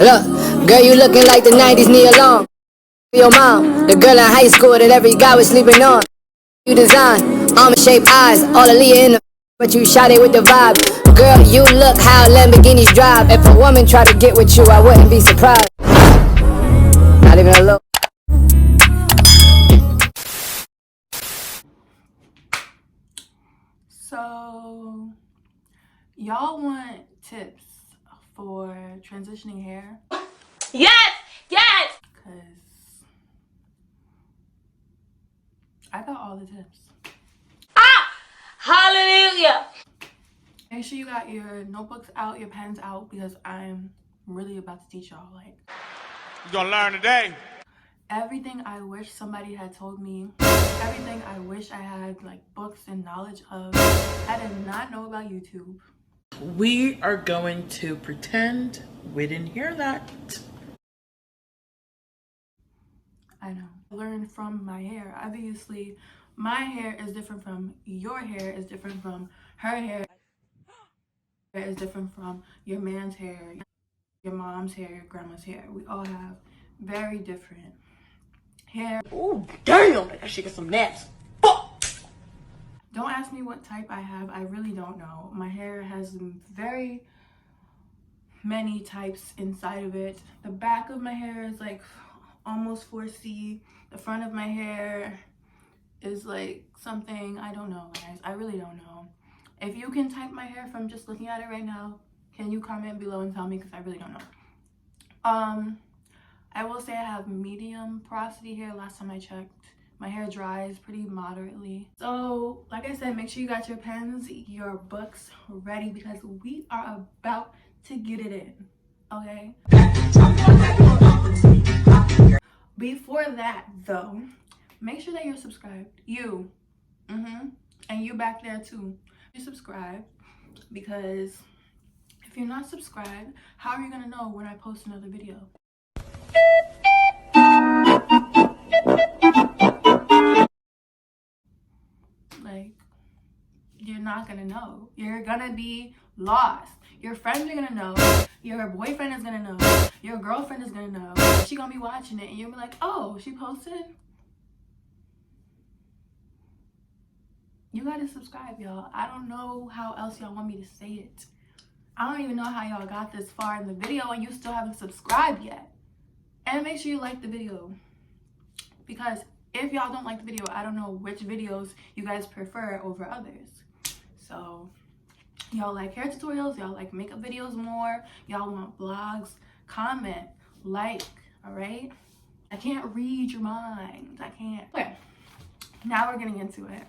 Look, girl, you looking like the 90s Nia Long. Your mom, the girl in high school that every guy was sleeping on. You design, almond-shaped eyes, all Aaliyah in the but you shot it with the vibe. Girl, you look how Lamborghinis drive. If a woman tried to get with you, I wouldn't be surprised. Not even a little. So, y'all want tips for transitioning hair? Yes! Yes! Because I got all the tips. Ah! Hallelujah! Make sure you got your notebooks out, your pens out, because I'm really about to teach y'all, like, you're gonna learn today. Everything I wish somebody had told me, everything I wish I had, like, books and knowledge of, I did not know about YouTube. We are going to pretend we didn't hear that. I know. Learn from my hair. Obviously, my hair is different from your hair, is different from her hair, is different from your man's hair, your mom's hair, your grandma's hair. We all have very different hair. Oh, damn! That shit got some naps. Don't ask me what type I have. I really don't know. My hair has very many types inside of it. The back of my hair is like almost 4C. The front of my hair is like something, I don't know, guys. I really don't know. If you can type my hair from just looking at it right now, can you comment below and tell me, because I really don't know. I will say I have medium porosity hair last time I checked. My hair dries pretty moderately. So, like I said, make sure you got your pens, your books ready, because we are about to get it in, okay? Before that, though, make sure that you're subscribed. You, and you back there too. You subscribe, because if you're not subscribed, how are you gonna know when I post another video? Like, you're not gonna know. You're gonna be lost. Your friends are gonna know. Your boyfriend is gonna know. Your girlfriend is gonna know. She gonna be watching it and you'll be like, oh, she posted? You gotta subscribe, y'all. I don't know how else y'all want me to say it. I don't even know how y'all got this far in the video and you still haven't subscribed yet. And make sure you like the video, because if y'all don't like the video, I don't know which videos you guys prefer over others. So, y'all like hair tutorials, y'all like makeup videos more, y'all want vlogs, comment, like, all right? I can't read your mind. I can't. Okay, now we're getting into it.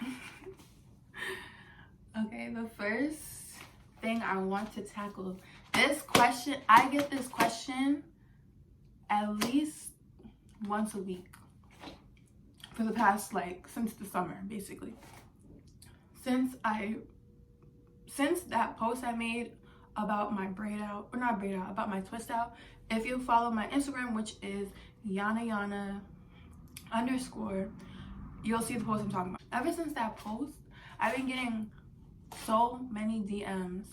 Okay, the first thing I want to tackle, this question, I get this question at least once a week for the past, like, since the summer, basically. Since that post I made about my braid out, or not braid out, about my twist out, if you follow my Instagram, which is yana_, you'll see the post I'm talking about. Ever since that post, I've been getting so many DMs,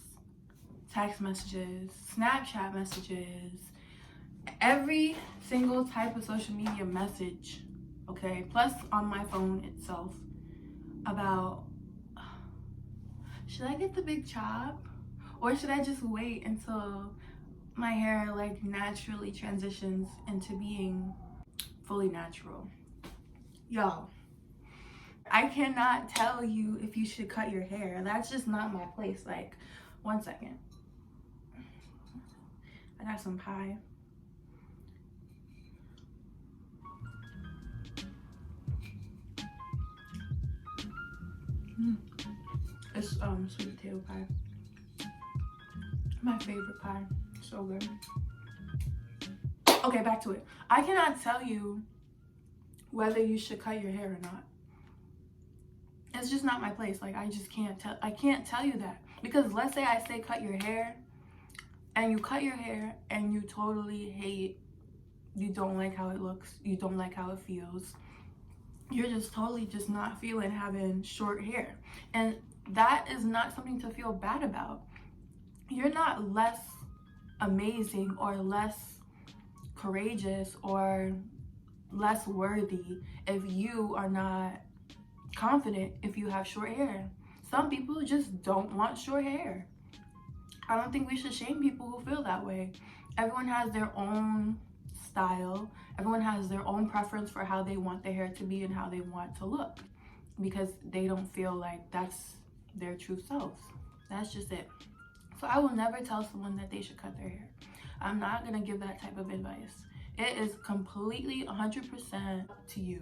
text messages, Snapchat messages, every single type of social media message, okay, plus on my phone itself, about, should I get the big chop, or should I just wait until my hair, like, naturally transitions into being fully natural? Y'all, I cannot tell you if you should cut your hair. That's just not my place. Like, one second. I got some pie. It's sweet potato pie. My favorite pie. So good. Okay, back to it. I cannot tell you whether you should cut your hair or not. It's just not my place. Like, I just can't tell. I can't tell you that, because let's say I say cut your hair, and you cut your hair and you totally hate, you don't like how it looks, you don't like how it feels, you're just totally just not feeling having short hair, and that is not something to feel bad about. You're not less amazing or less courageous or less worthy if you are not confident if you have short hair. Some people just don't want short hair. I don't think we should shame people who feel that way. Everyone has their own style. Everyone has their own preference for how they want their hair to be and how they want to look, because they don't feel like that's their true selves. That's just it. So I will never tell someone that they should cut their hair. I'm not gonna give that type of advice. It is completely 100% to you.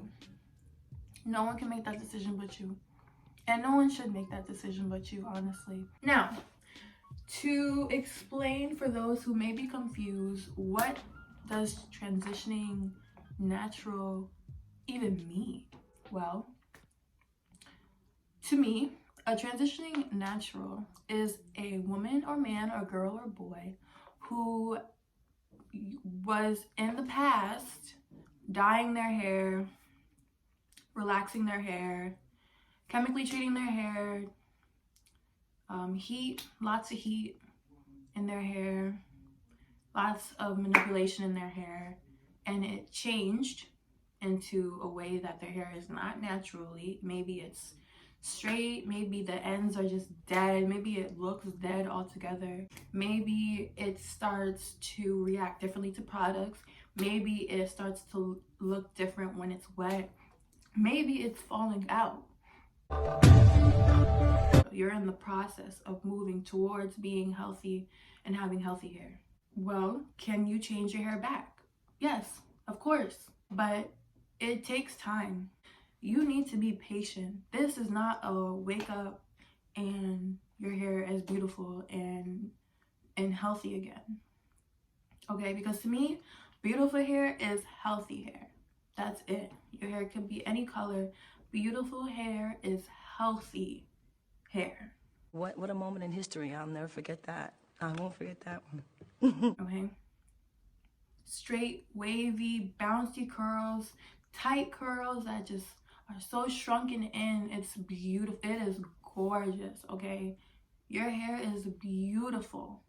No one can make that decision but you. And no one should make that decision but you, honestly. Now, to explain for those who may be confused, what does transitioning natural even mean? Well, to me, a transitioning natural is a woman or man or girl or boy who was in the past dyeing their hair, relaxing their hair, chemically treating their hair, heat, lots of heat in their hair, lots of manipulation in their hair, and it changed into a way that their hair is not naturally. Maybe it's straight, maybe the ends are just dead, maybe it looks dead altogether, maybe it starts to react differently to products, maybe it starts to look different when it's wet, maybe it's falling out. You're in the process of moving towards being healthy and having healthy hair. Well, can you change your hair back? Yes, of course, but it takes time. You need to be patient. This is not a wake up and your hair is beautiful and healthy again. Okay, because to me, beautiful hair is healthy hair. That's it. Your hair can be any color. Beautiful hair is healthy hair. What a moment in history. I'll never forget that. I won't forget that one. Okay. Straight, wavy, bouncy curls, tight curls that just are so shrunken in. It's beautiful. It is gorgeous, okay? Your hair is beautiful.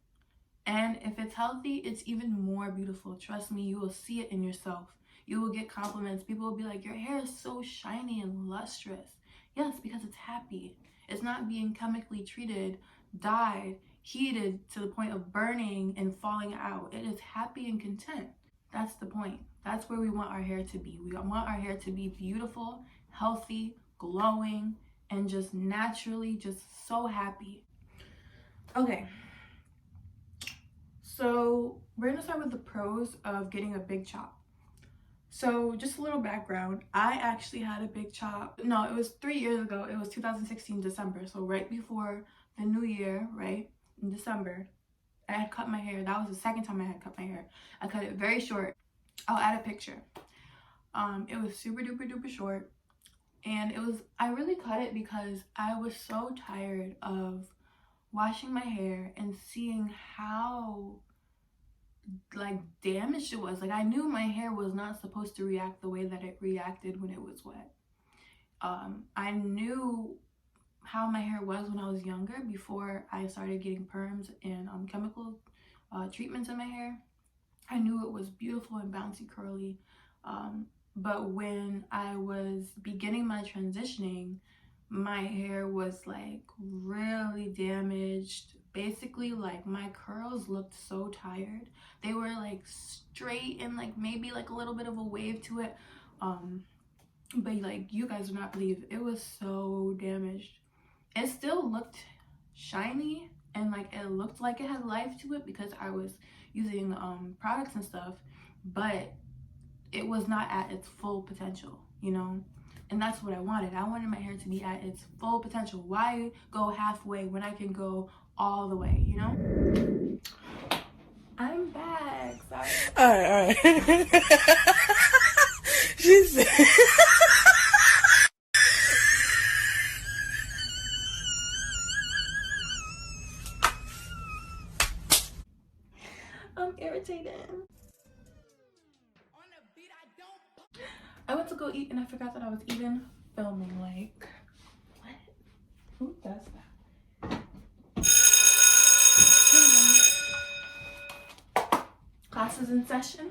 And if it's healthy, it's even more beautiful. Trust me, you will see it in yourself. You will get compliments. People will be like, your hair is so shiny and lustrous. Yes, because it's happy. It's not being chemically treated, dyed, heated to the point of burning and falling out. It is happy and content. That's the point. That's where we want our hair to be. We want our hair to be beautiful, healthy, glowing, and just naturally just so happy. Okay. So we're gonna start with the pros of getting a big chop. So just a little background, I actually had a big chop. No, it was 3 years ago. It was 2016 December. So right before the new year, right, in December, I had cut my hair. That was the second time I had cut my hair. I cut it very short. I'll add a picture. It was super duper duper short. And I really cut it because I was so tired of washing my hair and seeing how like damaged it was. Like, I knew my hair was not supposed to react the way that it reacted when it was wet. I knew how my hair was when I was younger, before I started getting perms and chemical treatments in my hair. I knew it was beautiful and bouncy curly, but when I was beginning my transitioning, my hair was like really damaged. Basically, like, my curls looked so tired. They were like straight and like maybe like a little bit of a wave to it, but like, you guys would not believe, it was so damaged. It still looked shiny and like it looked like it had life to it because I was using products and stuff, but it was not at its full potential, you know? And that's what I wanted. I wanted my hair to be at its full potential. Why go halfway when I can go all the way, you know? I'm back. Sorry. All right. She said. I'm irritated. I went to go eat and I forgot that I was even filming. Like, what? Who does that? Class is in session.